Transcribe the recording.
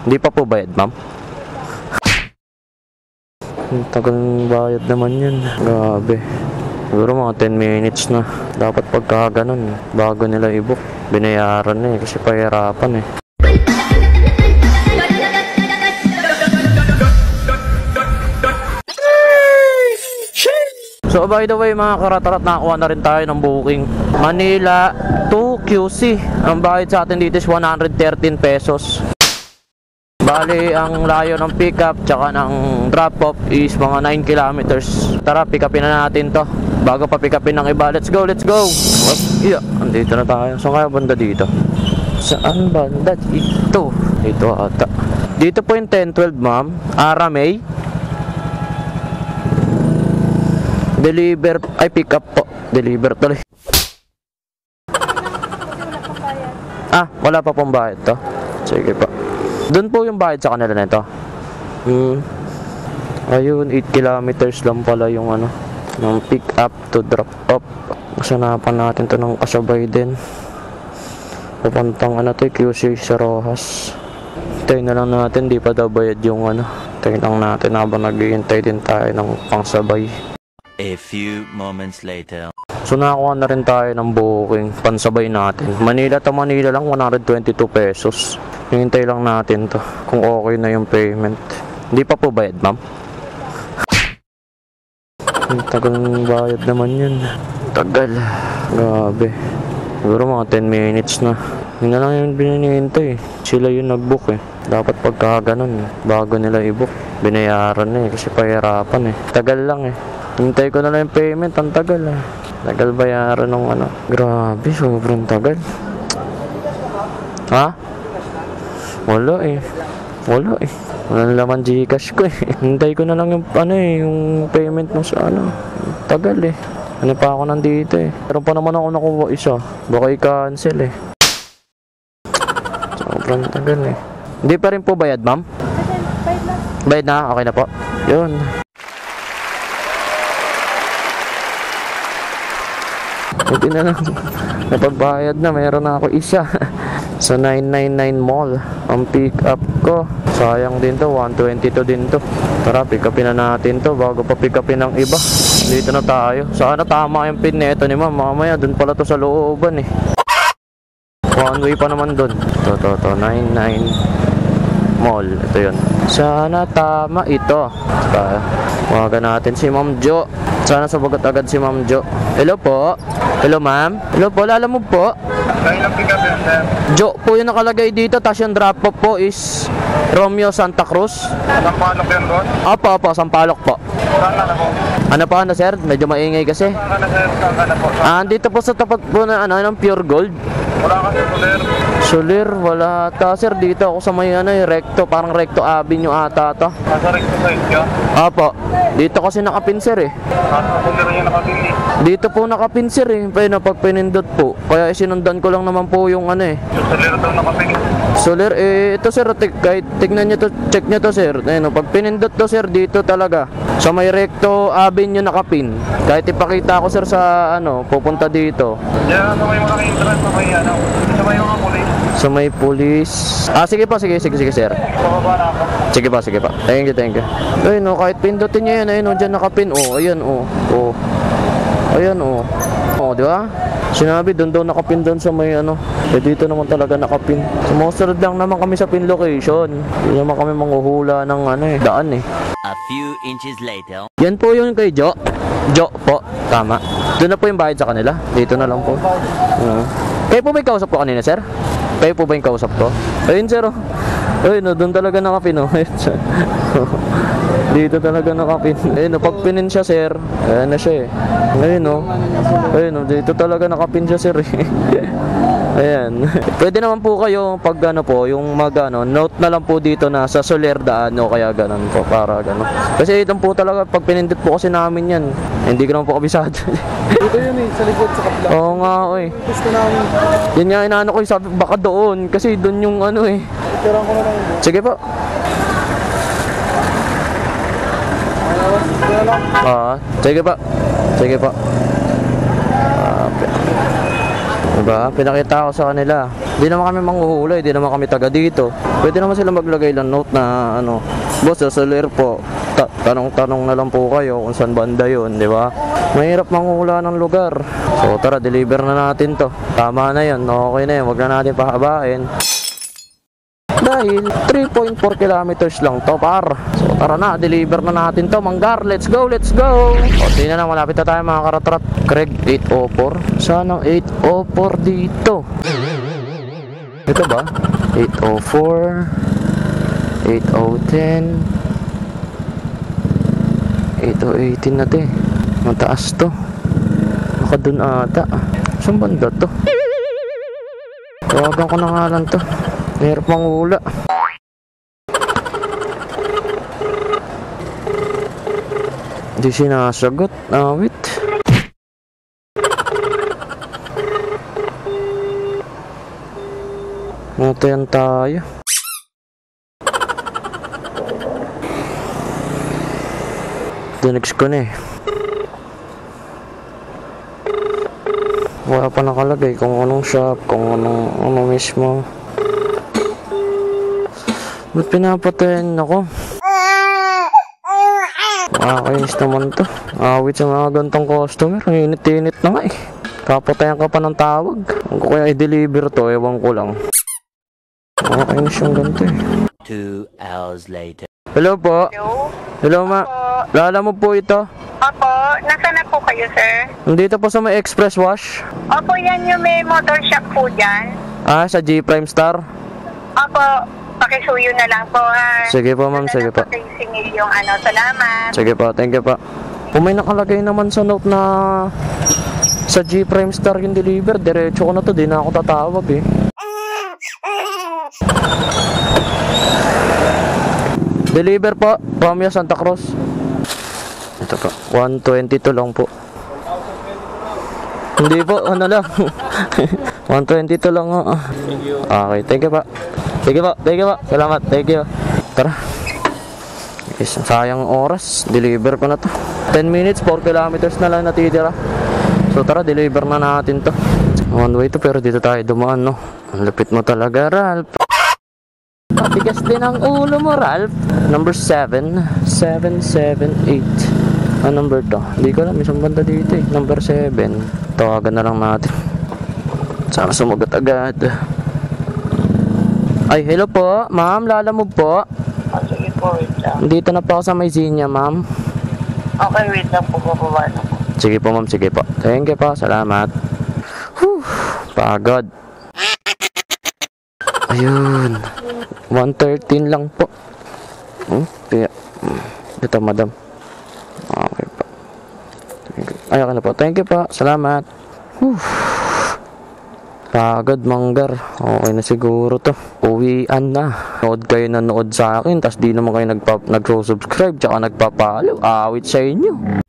Hindi pa po bayad, ma'am? Ang tagal ng bayad naman yun. Grabe. Siguro mga 10 minutes na. Dapat pagka ganun, bago nila i-book, binayaran na eh, kasi pahirapan eh. So by the way mga karatarat, nakakuha na rin tayo ng booking. Manila to QC. Ang bayad sa atin dito is 113 pesos. Bali, ang layo ng pick up tsaka ng drop off is mga 9 kilometers. Tara, pick upin na natin to bago pa pick upin ng iba. Let's go, let's go. Yeah, andito na tayo. So kaya banda dito? Saan banda? Ito. Dito ata. Dito po yung 10-12 ma'am. Aramay. Deliver, ay pick up po. Deliver tuloy. Ah, wala pa pong bayad to. Sige pa. Doon po yung bayad sa kanila nito. Ayun, 8 kilometers lang pala yung ano, ng pick up to drop off. Kasanapan natin to ng kasabay din. Papuntang ano to, QC sa Rojas. Hintayin na lang natin, di pa daw bayad yung ano. Hintayin lang natin habang naghihintay din tayo ng pangsabay. A few moments later. So nakakuha na rin tayo ng booking, pansabay natin. Manila to Manila lang, 122 pesos. Hintay lang natin to, kung okay na yung payment. Hindi pa po bayad, ma'am? Ang tagal ng bayad naman yun. Tagal. Grabe. Siguro mga 10 minutes na. Yun na lang yung binihintay. Sila yung nag-book eh. Dapat pagka ganun, bago nila i-book, binayaran na eh, kasi pahirapan eh. Tagal lang eh. Hintay ko na lang yung payment, ang tagal eh. Tagal bayaran ng ano. Grabe, sobrang tagal. Ha? Wala eh. Wala eh. Walang laman Gcash ko eh. Hintay ko na lang yung ano eh, yung payment mo sa ano. Tagal eh. Ano pa ako nandito eh. Meron pa naman ako nakuha isa. Baka i-cancel eh. Sobrang tagal eh. Hindi pa rin po bayad, ma'am? Bayad na. Bayad na? Okay na po. Yun. Hindi na lang. Napagbayad na. Mayroon na ako isa. Sa 999 Mall ang pick up ko. Sayang din to, 122 din to. Tara, pick upin na natin to bago pa pick upin ng iba. Dito na tayo. Sana tama yung pin neto ni ma'am. Mamaya dun pala to sa looban eh. One way pa naman dun. To 99 Mall. Ito yun. Sana tama ito. Tawagan natin si Ma'am Jo. Sana sabagat agad si Ma'am Jo. Hello po. Hello ma'am. Hello po, lala mo po. Kaya lang pick up yan, sir. Jo po yung nakalagay dito, tapos yung drop off po is Romeo Santa Cruz. Sampalok yan, boss? Opo, Sampalok po. Saan ka na po? Ano pa ano sir? Medyo maingay kasi. Saan ka na, sir? Saan ka na po? Dito po sa tapat po na ano, ng Pure Gold. Wala ka, sir, sir. Soler, wala ata sir. Dito ako sa may ano, Recto, parang Recto Avenue ata to. Nasa recto side ka? Opo. Dito kasi nakapin sir eh. Nasa soler yung nakapili. Dito po nakapin sir eh. Pero pag pinindot po. Kaya sinundan ko lang naman po yung ano eh. Yung soler daw nakapili. Soler, ito sir, kahit tignan nyo to, check nyo to sir. Ayun, pag pinindot to sir, dito talaga. Sa may Recto Avenue nakapin. Kahit ipakita ko sir sa ano, pupunta dito. Diyan, sa may malaking entrance, sa may ano, sa may mga police. Sa may police. Sige pa, sige sir. Pababa na ako. Sige pa. Thank you. Ayun no, kahit pindutin nyo yan, ayun no, dyan nakapin. Ayan Ayan di ba? Sinabi doon daw nakapin doon sa may ano. Dito naman talaga nakapin. Sumusunod lang naman kami sa pin location. Hindi naman kami manghuhula ng ano eh, daan eh. A few inches later. Yan po yung kay Jo. Jo po, tama. Doon na po yung bayad sa kanila. Dito na lang po. Kayo po ba yung kausap ko kanina, sir? Kayo po ba yung kausap ko? Ayun, sir. Ayun, doon talaga nakapin. Dito talaga nakapin. Ayun, pag pinin siya, sir. Ayan na siya eh. Ayun, dito talaga nakapin siya, sir. Ayan. Pwede naman po kayo pag ano po, yung note na lang po dito na sa Soler daan o kaya ganun po, para ganun. Kasi ito po talaga, pag pinindot po kasi namin yan, hindi ko naman po kabisado. Dito yun eh, sa likod, sa kapila. Oo nga, oy. Gusto namin. Yun nga inaano ko, sabi baka doon, kasi doon yung ano eh. Itirang ko na lang yun. Sige po. Sige po. Diba? Pinakita ko sa kanila. Di naman kami manghuhulay, di naman kami taga dito. Pwede naman sila maglagay lang note na ano, boss, sa solar po. Tanong-tanong na lang po kayo kung saan banda yun, di ba? Mahirap manghula ng lugar. So tara, deliver na natin to. Tama na yun, okay na yun. Huwag na natin pahabain. Dahil 3.4 kilometers lang to, par. So tara na, deliver na natin to, Manggar. Let's go, let's go. O tingnan na, malapit na tayo mga karatrat. Craig 804. Saan ang 804 dito? Ito ba? 804 8010 8018 na to eh. Mataas to. Baka dun ata. Saan banda to? Tawagan ko na nga lang to. Mahirap manghula. Hindi sinasagot. Awit. Matayan tayo. Dinex ko na eh. Wala pa nakalagay kung anong shop, kung ano mismo. Ba't pinapatayin ako? Nakakainis naman to. Awit sa mga gantong customer. Ang init-init na nga eh. Papatayan ka pa ng tawag. Kung kaya i-deliver to, ewan ko lang. Nakakainis yung ganito eh. 2 hours later. Hello po. Hello? Hello ma. Lala mo po ito? Opo, nasaan na po kayo, sir? Nandito po sa may Express Wash. Opo, yan yung may motor shop po dyan. Ah, sa G Prime Star. Opo, pakisuyo na lang po, ha? Sige po ma'am, sige po. Singil yung ano, salamat. Sige po, thank you po. Kung may nakalagay naman sa note na sa G Prime Star yung deliver, diretso ko na to, di na ako tatawag eh. Deliver po, Romeo Santa Cruz. Ito po, 122 lang po. Hindi po, ano lang. 122 lang ho. Okay, thank you po. Thank you po, thank you po. Salamat, thank you. Tara. Guys, sayang oras. Deliver ko na to. 10 minutes, 4 kilometers na lang natitira. So tara, deliver na natin to. One way to, pero dito tayo dumaan, no? Ang lupit mo talaga, Ralph. Matigas din ang ulo mo, Ralph. Number 7, 778. Ano number to? Hindi ko alam, isang banda dito eh. Number 7. Tawagan na lang natin. Sana sumagot agad. Ay, hello po. Ma'am, Lala mo po. Sige po, wait lang. Dito na po ako sa may Zinya, ma'am. Okay, wait lang po, bababa na po. Sige po, ma'am. Sige po. Thank you po. Salamat. Whew, pagod. Ayun. 113 lang po. Kaya, ito, madam. Okay po. Ay, okay na po. Thank you po. Salamat. Whew. Pagod, Manggar. Okay na siguro to. Uwian na. Nood kayo na nood sa akin, tas di naman kayo nag-subscribe tsaka nagpapalo. Awit sa inyo.